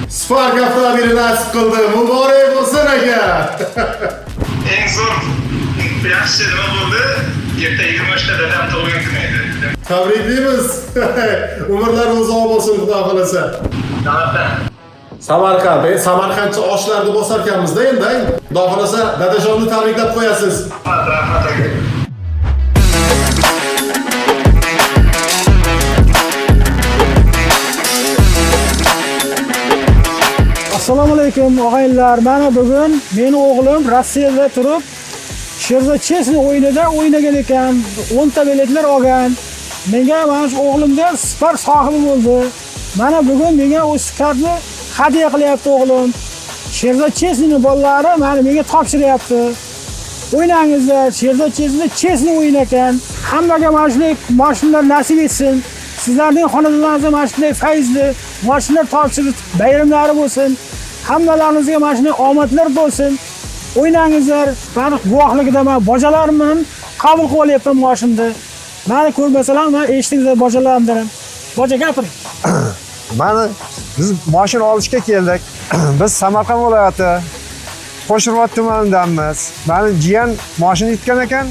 Spark avtomobili nasib qildi. Muborak bo'lsin aka. Eng zo'r yaxshi nima bo'ldi? Erta 23 dadam tug'ilgan kun edi. Tabriklaymiz. Umrlar uzoq bo'lsin, xudo xolasa. Samarqand, Samarqandcha oshlarni bosar ekanmiz-da endi. Xudo xolasa dadajonni tabriklab qo'yasiz. Rahmat aka. Assalomu alaykum og'aynilar. Mana bugun meni o'g'lim Rossiyada turib Sherzod Chesni o'yinida o'ynagan ekan, 10 ta biletlar olgan. Menga mana shu o'g'limga Spark sohibi bo'ldi. Mana bugun menga o Sparkni hadya qilyapti o'g'lim. Sherzod Chesni bolalari mana menga topshiryapti. O'ynangizlar, Sherzod Chesni o'yin ekan. Hammaga mana shunday mashinalar nasib etsin. Sizlarning xonadonlaringizda mana shunday fayzli mashinalar topshirib, bayramlari bo'lsin. Hammalaringizga mana shunday omadlar bo'lsin. O'ynangizlar. Meni guvohligida men bojalarimni qabul qilib olyapman mashinada. Meni ko'rmasalar, men eshitdingizlar bojalarimdan. Boja gapiring. Mana biz mashina olishga keldik. Biz Samarqand viloyati Qo'shirvot tumanidanmiz. Meni jiyan mashina yutgan ekan.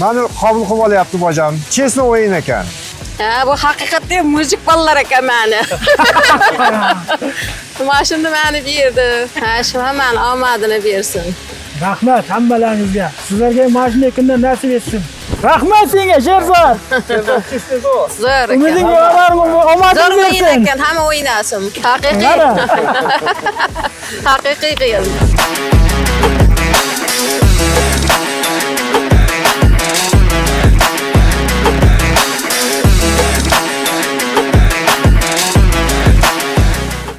Meni qabul qilib olyapti bojam. Chesni o'yin ekan. Ha, bu haqiqatda muzik bolalar ekan meni. Mashinani meni berdi. Ha, shu hammani omadini bersin. Rahmat hammalaringizga. Sizlarga mashina kundan nasib etsin. Rahmat senga Sherzod. Zo'r ekan. Umiding yorar, omading bersin. Zo'r ekan, hamma o'ynasin. Haqiqiy. Haqiqiy qiyin.